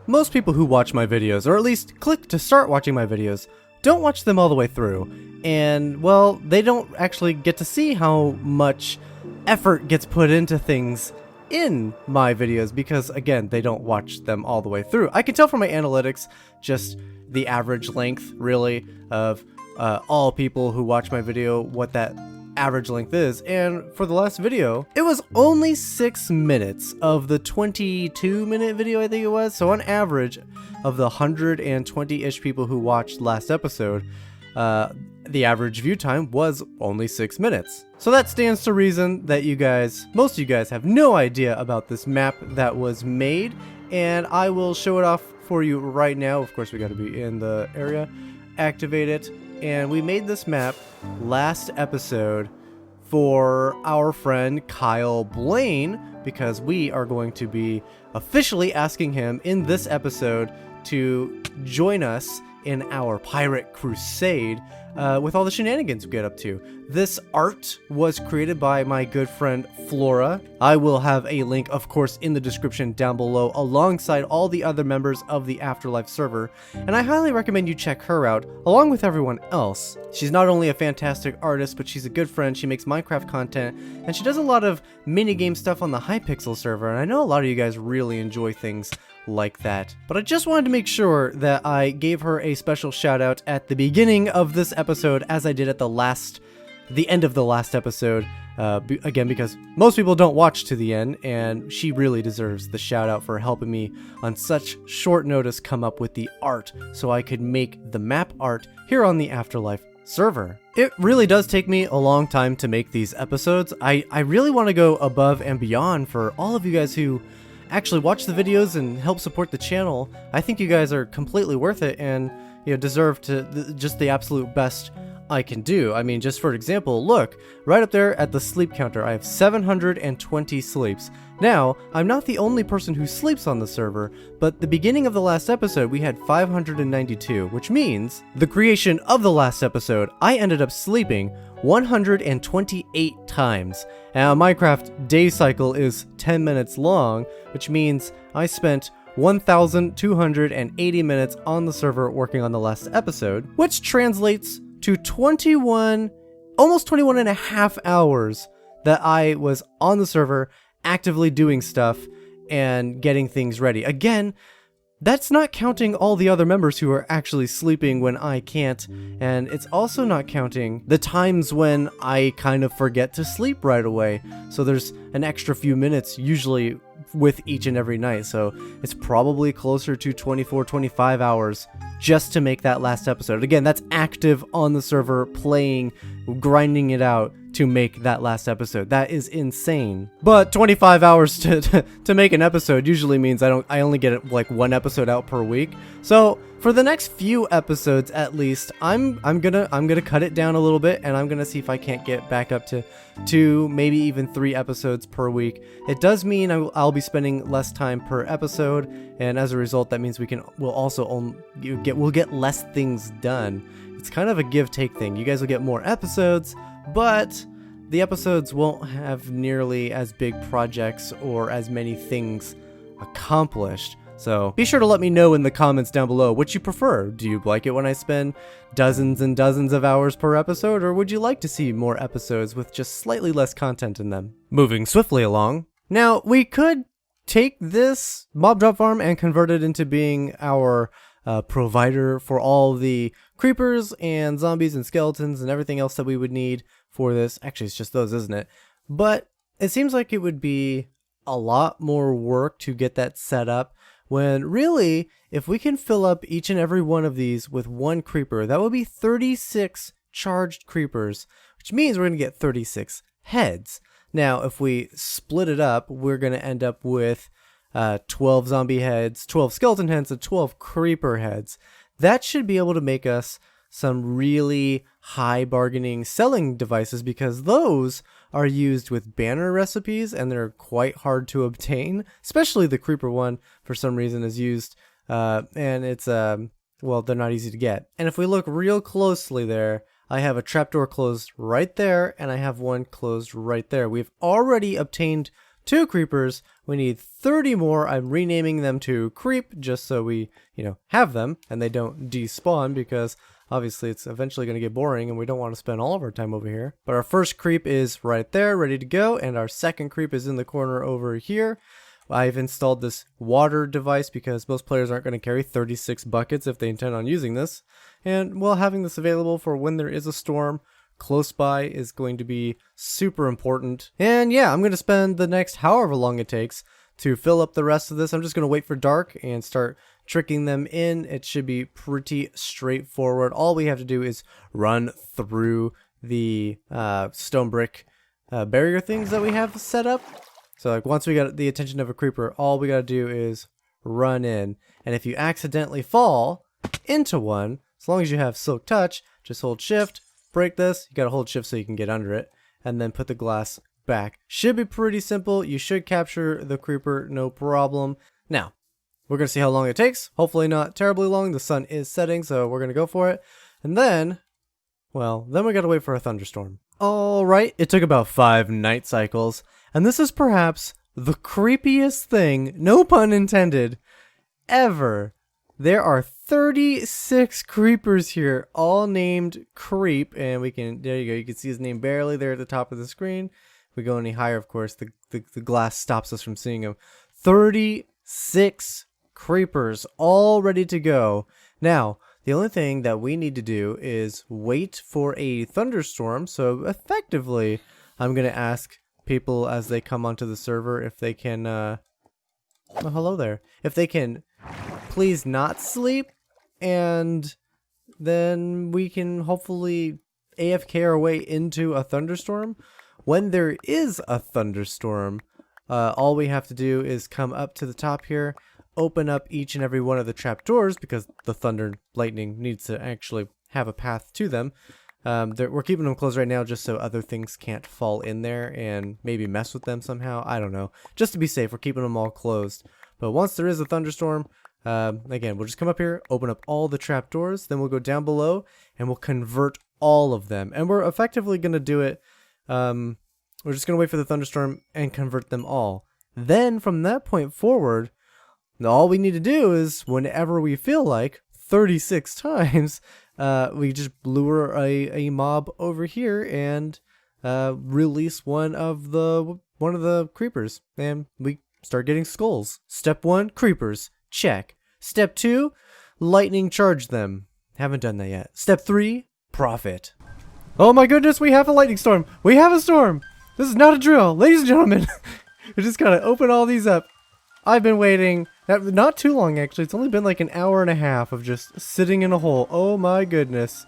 Most people who watch my videos, or at least click to start watching my videos, don't watch them all the way through. And, well, they don't actually get to see how much effort gets put into things in my videos because, again, they don't watch them all the way through. I can tell from my analytics just the average length, really, of all people who watch my video, what that average length is, and for the last video it was only 6 minutes of the 22-minute video, I think it was. So on average, of the 120-ish people who watched last episode, the average view time was only 6 minutes. So that stands to reason that most of you guys have no idea about this map that was made, and I will show it off for you right now. Of course, we got to be in the area, activate it. And we made this map last episode for our friend Kyle Blane because we are going to be officially asking him in this episode to join us in our pirate crusade with all the shenanigans we get up to. This art was created by my good friend Flora. I will have a link, of course, in the description down below alongside all the other members of the AfterLife server, and I highly recommend you check her out along with everyone else. She's not only a fantastic artist, but she's a good friend. She makes Minecraft content, and she does a lot of minigame stuff on the Hypixel server, and I know a lot of you guys really enjoy things like that. But I just wanted to make sure that I gave her a special shout out at the beginning of this episode, as I did at the end of the last episode, again, because most people don't watch to the end, and she really deserves the shout out for helping me on such short notice come up with the art so I could make the map art here on the AfterLife server. It really does take me a long time to make these episodes. I really want to go above and beyond for all of you guys who actually watch the videos and help support the channel. I think you guys are completely worth it and, you know, deserve to just the absolute best I can do. I mean, just for example, look, right up there at the sleep counter, I have 720 sleeps. Now, I'm not the only person who sleeps on the server, but the beginning of the last episode, we had 592, which means the creation of the last episode, I ended up sleeping 128 times. Now, Minecraft day cycle is 10 minutes long, which means I spent 1,280 minutes on the server working on the last episode, which translates to almost 21 and a half hours that I was on the server actively doing stuff and getting things ready. Again, that's not counting all the other members who are actually sleeping when I can't, and it's also not counting the times when I kind of forget to sleep right away. So there's an extra few minutes usually with each and every night, so it's probably closer to 24, 25 hours just to make that last episode. Again, that's active on the server, playing, grinding it out to make that last episode. That is insane. But 25 hours to make an episode usually means I only get like one episode out per week. So for the next few episodes at least, I'm gonna cut it down a little bit, and I'm gonna see if I can't get back up to 2, maybe even 3 episodes per week. It does mean I'll be spending less time per episode, and as a result, that means we'll get less things done. It's kind of a give-take thing. You guys will get more episodes, but the episodes won't have nearly as big projects or as many things accomplished. So be sure to let me know in the comments down below what you prefer. Do you like it when I spend dozens and dozens of hours per episode, or would you like to see more episodes with just slightly less content in them? Moving swiftly along. Now, we could take this mob drop farm and convert it into being our provider for all the creepers and zombies and skeletons and everything else that we would need for this. Actually, it's just those, isn't it? But it seems like it would be a lot more work to get that set up, when really, if we can fill up each and every one of these with one creeper, that would be 36 charged creepers, which means we're going to get 36 heads. Now, if we split it up, we're going to end up with 12 zombie heads, 12 skeleton heads, and 12 creeper heads. That should be able to make us some really high bargaining selling devices, because those are used with banner recipes and they're quite hard to obtain, especially the creeper one for some reason is used, and it's well, they're not easy to get. And if we look real closely there, I have a trapdoor closed right there, and I have one closed right there. We've already obtained 2 creepers. We need 30 more. I'm renaming them to creep just so we, have them and they don't despawn, because obviously it's eventually going to get boring and we don't want to spend all of our time over here. But our first creep is right there, ready to go, and our second creep is in the corner over here. I've installed this water device because most players aren't going to carry 36 buckets if they intend on using this. And well, having this available for when there is a storm close by is going to be super important. And yeah, I'm going to spend the next however long it takes to fill up the rest of this. I'm just going to wait for dark and start tricking them in. It should be pretty straightforward. All we have to do is run through the stone brick barrier things that we have set up. So like once we got the attention of a creeper, all we got to do is run in. And if you accidentally fall into one, as long as you have silk touch, just hold shift, break this. You got to hold shift so you can get under it, and then put the glass back. Should be pretty simple. You should capture the creeper, no problem. Now, we're going to see how long it takes. Hopefully not terribly long. The sun is setting, so we're going to go for it. And then, well, then we got to wait for a thunderstorm. Alright, it took about 5 night cycles, and this is perhaps the creepiest thing, no pun intended, ever. There are 36 creepers here, all named Creep, and there you go, you can see his name barely there at the top of the screen. If we go any higher, of course, the glass stops us from seeing him. 36 creepers, all ready to go. Now, the only thing that we need to do is wait for a thunderstorm. So effectively, I'm going to ask people as they come onto the server if they can, oh, hello there. If they can please not sleep, and then we can hopefully AFK our way into a thunderstorm. When there is a thunderstorm, all we have to do is come up to the top here, open up each and every one of the trapdoors, because the thunder and lightning needs to actually have a path to them. We're keeping them closed right now just so other things can't fall in there and maybe mess with them somehow. I don't know. Just to be safe, we're keeping them all closed. But once there is a thunderstorm, again, we'll just come up here, open up all the trapdoors, then we'll go down below and we'll convert all of them. And we're effectively going to do it. We're just going to wait for the thunderstorm and convert them all. Then from that point forward, all we need to do is, whenever we feel like, 36 times, we just lure a mob over here and release one of the creepers, and we start getting skulls. Step 1, creepers, check. Step 2, lightning charge them. Haven't done that yet. Step 3, profit. Oh my goodness, we have a lightning storm. We have a storm. This is not a drill, ladies and gentlemen. We just gotta open all these up. I've been waiting, not too long actually, it's only been like an hour and a half of just sitting in a hole. Oh my goodness.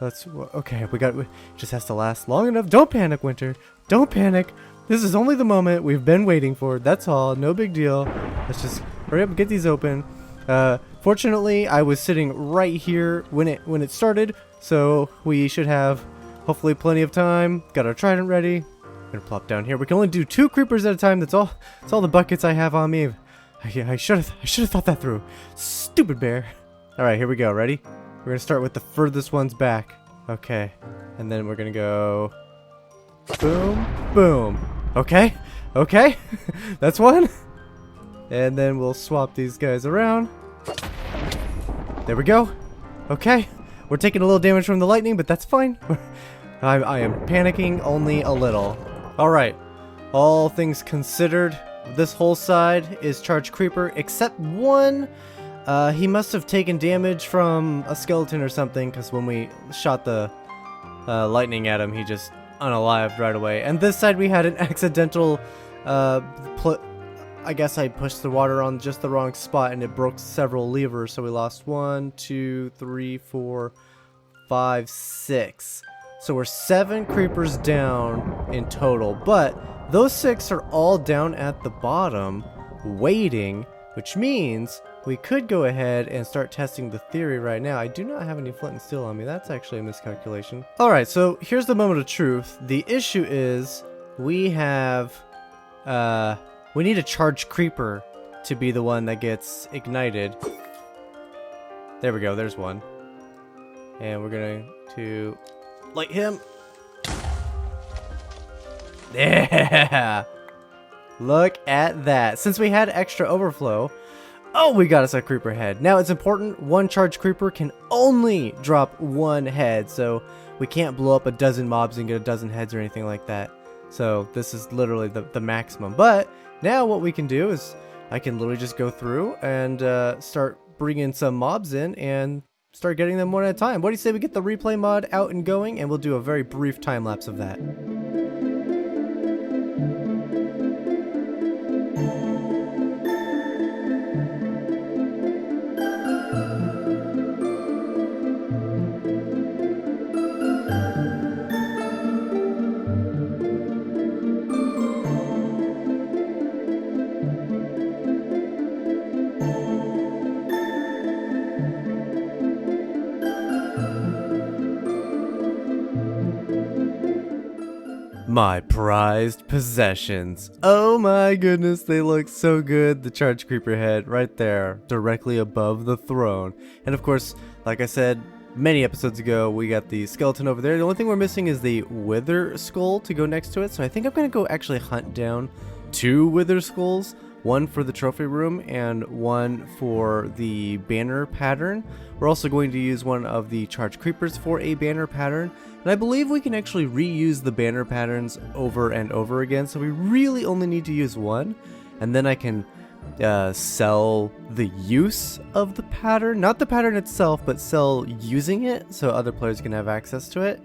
Okay, it just has to last long enough. Don't panic, Winter. Don't panic. This is only the moment we've been waiting for. That's all, no big deal. Let's just hurry up and get these open. Fortunately, I was sitting right here when it started, so we should have hopefully plenty of time. Got our trident ready. Gonna plop down here. We can only do 2 creepers at a time. That's all the buckets I have on me. I should have thought that through. Stupid bear. All right, here we go. Ready? We're gonna start with the furthest ones back. Okay, and then we're gonna go boom, boom. Okay. That's one. And then we'll swap these guys around. There we go. Okay, we're taking a little damage from the lightning, but that's fine. I am panicking only a little. Alright, all things considered, this whole side is charged creeper, except one. He must have taken damage from a skeleton or something, because when we shot the lightning at him, he just unalived right away. And this side we had an accidental, I guess I pushed the water on just the wrong spot and it broke several levers, so we lost 1, 2, 3, 4, 5, 6. So we're 7 creepers down in total, but those 6 are all down at the bottom waiting, which means we could go ahead and start testing the theory right now. I do not have any flint and steel on me. That's actually a miscalculation. Alright, so here's the moment of truth. The issue is we have we need a charged creeper to be the one that gets ignited. There we go, there's one. And we're going to light him. Yeah! Look at that. Since we had extra overflow, oh, we got us a creeper head. Now it's important, one charged creeper can only drop one head, so we can't blow up a dozen mobs and get a dozen heads or anything like that. So this is literally the maximum. But now what we can do is I can literally just go through and start bringing some mobs in and start getting them one at a time. What do you say we get the replay mod out and going, and we'll do a very brief time lapse of that. My prized possessions. Oh my goodness, they look so good. The charged creeper head right there, directly above the throne. And of course, like I said many episodes ago, we got the skeleton over there. The only thing we're missing is the wither skull to go next to it. So I think I'm going to go actually hunt down 2 wither skulls. One for the trophy room and one for the banner pattern. We're also going to use one of the charged creepers for a banner pattern. And I believe we can actually reuse the banner patterns over and over again. So we really only need to use one. And then I can sell the use of the pattern. Not the pattern itself, but sell using it so other players can have access to it.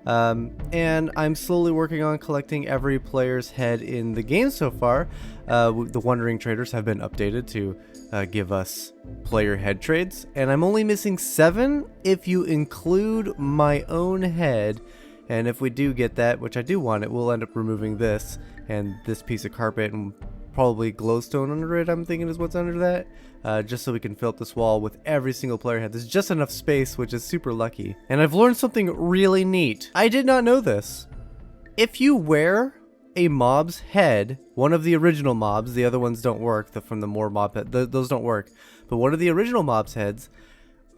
And I'm slowly working on collecting every player's head in the game so far. The Wandering Traders have been updated to give us player head trades, and I'm only missing 7 if you include my own head. And if we do get that, which I do want it, we'll end up removing this and this piece of carpet and probably glowstone under it, I'm thinking is what's under that. Just so we can fill up this wall with every single player head. There's just enough space, which is super lucky. And I've learned something really neat. I did not know this. If you wear a mob's head, one of the original mobs, the other ones don't work, from the more mob head, those don't work, but one of the original mob's heads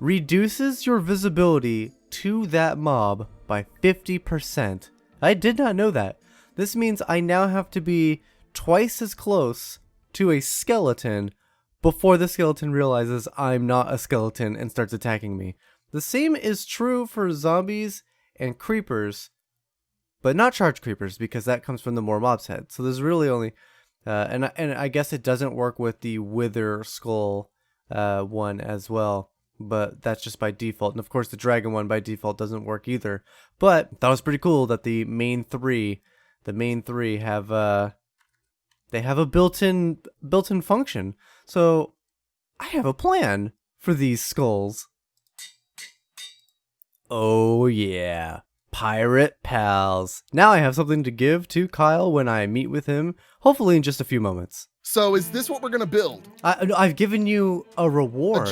reduces your visibility to that mob by 50%. I did not know that. This means I now have to be twice as close to a skeleton before the skeleton realizes I'm not a skeleton and starts attacking me. The same is true for zombies and creepers, but not charged creepers, because that comes from the more mob's head. So there's really only, and I guess it doesn't work with the wither skull one as well, but that's just by default. And of course the dragon one by default doesn't work either. But that was pretty cool that the main three have they have a built-in function. So I have a plan for these skulls. Oh yeah. Pirate pals. Now I have something to give to Kyle when I meet with him, hopefully in just a few moments. So is this what we're gonna build? I've given you a reward.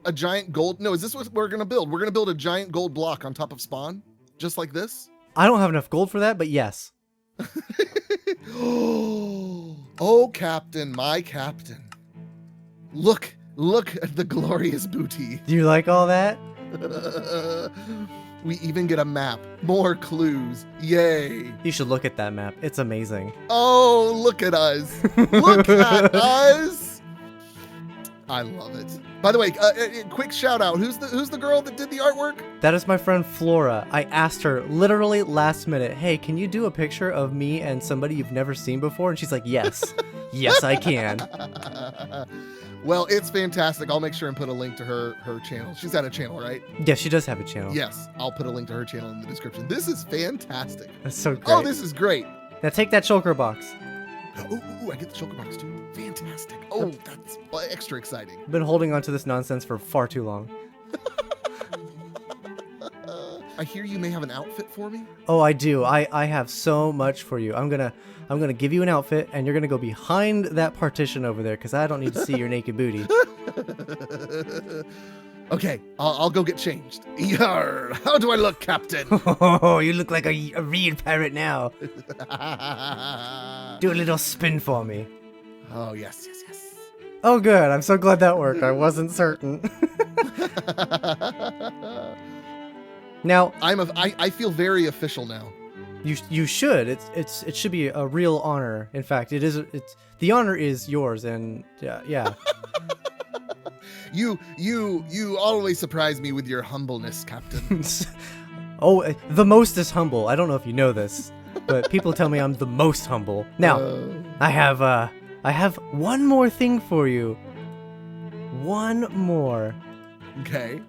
A giant gold. No, is this what we're gonna build? We're gonna build a giant gold block on top of spawn, just like this. I don't have enough gold for that, but yes. Oh, Captain, my Captain! Look at the glorious booty. Do you like all that? We even get a map. More clues. Yay. You should look at that map. It's amazing. Oh, look at us. Look at us. I love it. By the way, quick shout out. Who's the girl that did the artwork? That is my friend Flora. I asked her literally last minute, hey, can you do a picture of me and somebody you've never seen before? And she's like, yes. Yes, I can. Well, it's fantastic. I'll make sure and put a link to her channel. She's got a channel, right? Yeah, she does have a channel. Yes, I'll put a link to her channel in the description. This is fantastic. That's so great. Oh, this is great. Now take that shulker box. Ooh, I get the shulker box too. Fantastic. Oh, that's extra exciting. I've been holding on to this nonsense for far too long. I hear you may have an outfit for me. Oh, I do. I have so much for you. I'm gonna give you an outfit, and you're gonna go behind that partition over there, because I don't need to see your naked booty. Okay, I'll go get changed. Yarr! How do I look, Captain? Oh, you look like a real pirate now. Do a little spin for me. Oh, yes. Oh, good. I'm so glad that worked. I wasn't certain. Now, I feel very official now. You should. It should be a real honor. In fact, the honor is yours, and yeah. You always surprise me with your humbleness, Captain. Oh, the most is humble. I don't know if you know this, but people tell me I'm the most humble. Now, I have one more thing for you. One more. Okay.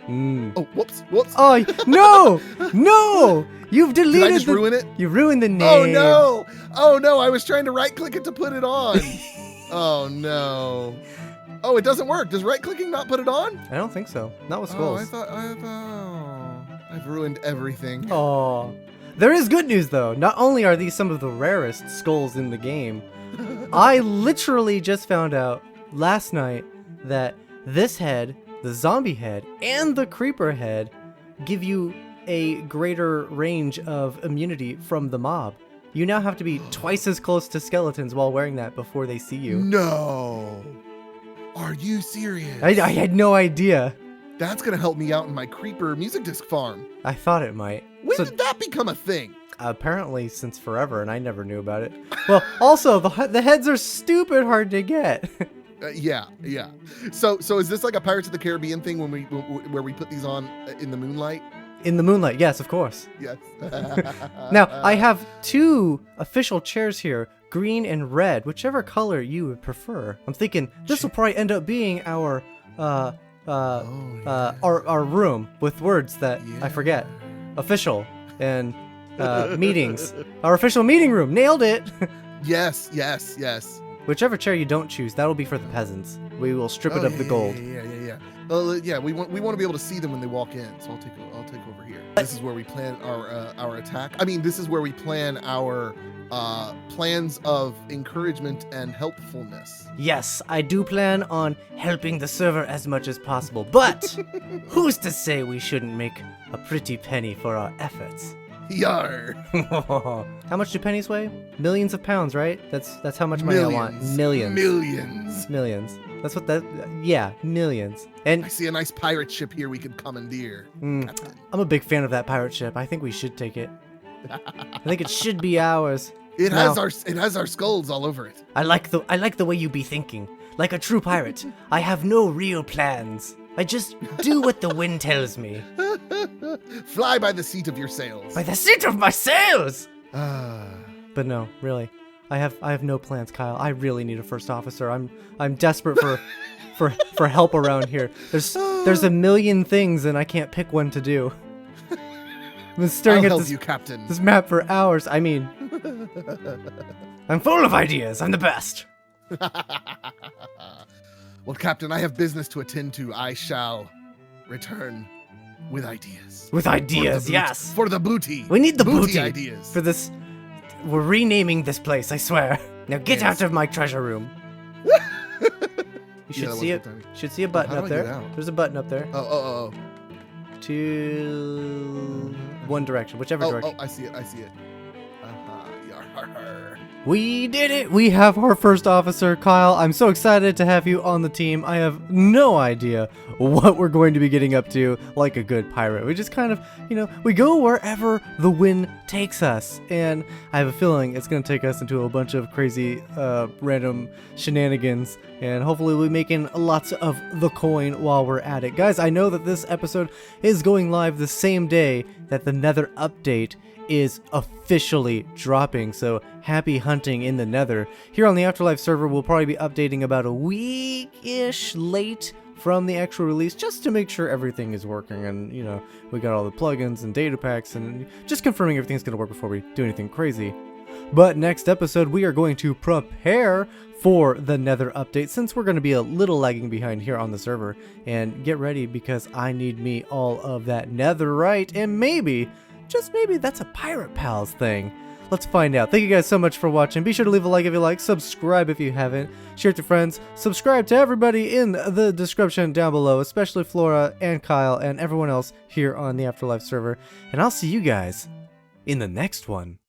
Mm. Oh, whoops. Oh, no! You've deleted Did I just ruin it? You ruined the name. Oh no, I was trying to right click it to put it on. Oh no. Oh, it doesn't work. Does right clicking not put it on? I don't think so. Not with skulls. I've ruined everything. Oh. There is good news though. Not only are these some of the rarest skulls in the game, I literally just found out last night that this head, the zombie head, and the creeper head give you a greater range of immunity from the mob. You now have to be twice as close to skeletons while wearing that before they see you. No. Are you serious? I had no idea. That's going to help me out in my creeper music disc farm. I thought it might. When did that become a thing? Apparently since forever, and I never knew about it. Well, also, the heads are stupid hard to get. Yeah. So is this like a Pirates of the Caribbean thing where we put these on in the moonlight? In the moonlight, yes, of course. Yes. Now, I have 2 official chairs here, green and red, whichever color you would prefer. I'm thinking this will probably end up being our our room with words that I forget. Official and meetings. Our official meeting room. Nailed it. Yes. Whichever chair you don't choose, that'll be for the peasants. We will strip it of the gold. Yeah. Yeah, we want to be able to see them when they walk in. So I'll take over here. This is where we plan our attack. I mean, this is where we plan our plans of encouragement and helpfulness. Yes, I do plan on helping the server as much as possible, but who's to say we shouldn't make a pretty penny for our efforts? Yar. How much do pennies weigh? Millions of pounds, right? That's how much money I want. Millions. That's what millions. And I see a nice pirate ship here we could commandeer. I'm a big fan of that pirate ship. I think we should take it. I think it should be ours. It has our skulls all over it. I like the way you be thinking. Like a true pirate, I have no real plans. I just do what the wind tells me. Fly by the seat of your sails. By the seat of my sails! Ah. But no, really. I have no plans, Kyle. I really need a first officer. I'm desperate for help around here. There's a million things and I can't pick one to do. I've been staring at you, Captain. This map for hours. I mean, I'm full of ideas. I'm the best. Well, Captain, I have business to attend to. I shall return with ideas. With ideas, yes. For the booty. We need the booty ideas. for this. We're renaming this place, I swear. Now get out of my treasure room. You should see it. Should see a button up there. There's a button up there. Oh. To one direction, whichever direction. Oh, I see it. Yar. We did it! We have our first officer, Kyle. I'm so excited to have you on the team. I have no idea what we're going to be getting up to like a good pirate. We just kind of, we go wherever the wind takes us. And I have a feeling it's going to take us into a bunch of crazy, random shenanigans. And hopefully we're making lots of the coin while we're at it. Guys, I know that this episode is going live the same day that the Nether update is officially dropping, so happy hunting in the Nether. Here on the AfterLife server, we'll probably be updating about a week-ish late from the actual release, just to make sure everything is working, and we got all the plugins and data packs, and just confirming everything's gonna work before we do anything crazy. But next episode, we are going to prepare for the Nether update, since we're going to be a little lagging behind here on the server. And get ready, because I need me all of that netherite, and maybe, just maybe, that's a Pirate Pals thing. Let's find out. Thank you guys so much for watching. Be sure to leave a like if you like, subscribe if you haven't, share it to friends, subscribe to everybody in the description down below, especially Flora and Kyle and everyone else here on the AfterLife server. And I'll see you guys in the next one.